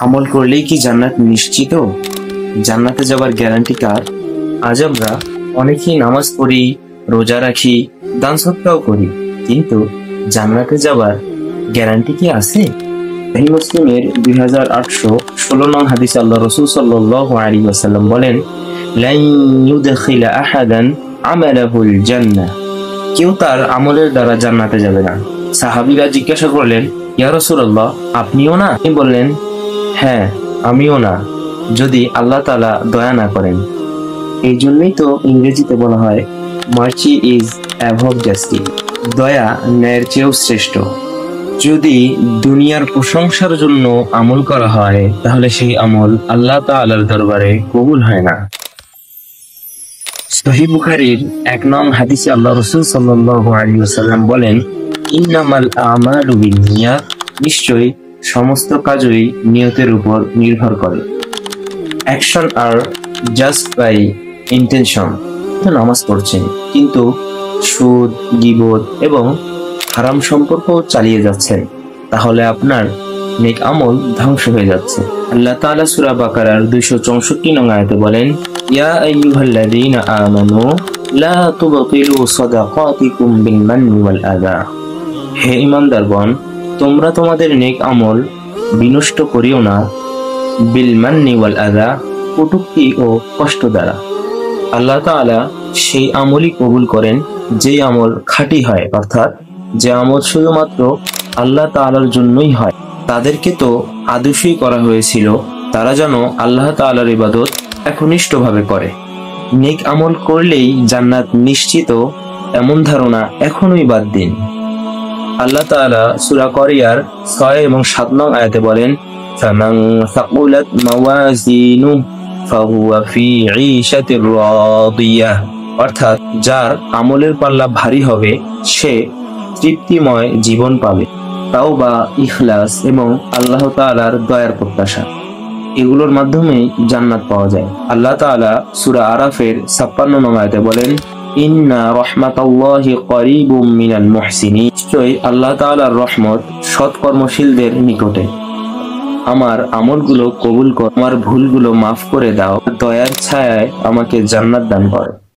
আমল করলেই কি জান্নাত নিশ্চিত? জান্নাতে যাবার গ্যারান্টি কার? আজ আমরা অনেকেই নামাজ পড়ি, রোজা রাখি, দান সদকাও করি, কিন্তু জান্নাতে যাবার গ্যারান্টি কি আছে? সহিহ মুসলিমের 2816 নং হাদিসে আল্লাহ রাসূল সাল্লাল্লাহু আলাইহি ওয়াসাল্লাম বলেন, লান ইউদখিলা আহাদান আমালাহুল জান্নাহ, কেউ তার আমলের দ্বারা জান্নাতে যাবে না। সাহাবীরা জিজ্ঞাসা করলেন, ইয়া রাসূলুল্লাহ, আপনিও না? তিনি বললেন, হ্যাঁ, আমিও না, যদি আল্লাহ তাআলা দয়া না করেন। এই জন্যই তো ইংরেজিতে বলা হয়, মার্সি ইজ অ্যাবভ জাস্টিস, দয়া ন্যায়ের চেয়েও শ্রেষ্ঠ। যদি দুনিয়ার প্রশংসার জন্য আমল করা হয়, তাহলে সেই আমল আল্লাহ তাআলার দরবারে কবুল হয় না। সহিহ বুখারীর 1 নং হাদিসে আল্লাহ রাসূল সাল্লাল্লাহু আলাইহি ওয়াসাল্লাম বলেন, ইন্নামাল আমালু বিন্নিয়াত, নিশ্চয়ই সমস্ত কাজই নিয়তের উপর নির্ভর করে। অ্যাকশন আর জাস্ট বাই ইন্টেনশন। নামাজ পড়ছেন, কিন্তু সুদ, গীবত এবং হারাম সম্পর্ক চালিয়ে যাচ্ছেন, তাহলে আপনার নেক আমল ধ্বংস হয়ে যাচ্ছে। আল্লাহ তাআলা সূরা বাকারার 264 নং আয়াতে বলেন, ইয়া আইয়ুহাল্লাযীনা আমানু লা তুবতিলু সাদাকাতিকুম বিল মান্নি ওয়াল আযা, হে ঈমানদারগণ, তোমরা তোমাদের নেক আমল বিনষ্ট করিও না বিল মান্নি ওয়াল আযা, কটূক্তি ও কষ্ট দ্বারা। আল্লাহ তাআলা সেই আমলই কবুল করেন যে আমল খাঁটি হয়, অর্থাৎ যে আমল শুধুমাত্র আল্লাহ তাআলার জন্যই হয়। তাদেরকে তো আদেশই করা হয়েছিল তারা যেন আল্লাহ তাআলার ইবাদত একনিষ্ঠভাবে করে। নেক আমল করলেই জান্নাত নিশ্চিত, এমন ধারণা এখনোই বাদ দিন। আল্লাহ তাআলা সূরা করিয়ার 6 এবং 7 নং আয়াতে বলেন, ফামান সাকুলাত মাওয়াজিনুহু ফাহুয়া ফি ঈশাতির রাদিয়াহ, অর্থাৎ যার আমলের পাল্লা ভারী হবে সে তৃপ্তিময় জীবন পাবে। তাওবা, ইখলাস এবং আল্লাহ তাআলার দয়ার প্রত্যাশা, এগুলোর মাধ্যমে জান্নাত পাওয়া যায়। আল্লাহ তাআলা সূরা আরাফের 56 নং আয়াতে বলেন, ইন্না রাহমাতাল্লাহি করিবুম মিনাল মুহসিনিন, নিশ্চয়ই আল্লাহ তাআলার রহমত সৎকর্মশীলদের নিকটে। আমার আমলগুলো কবুল কর, আমার ভুলগুলো মাফ করে দাও, দয়ার ছায়ায় আমাকে জান্নাত দান করো।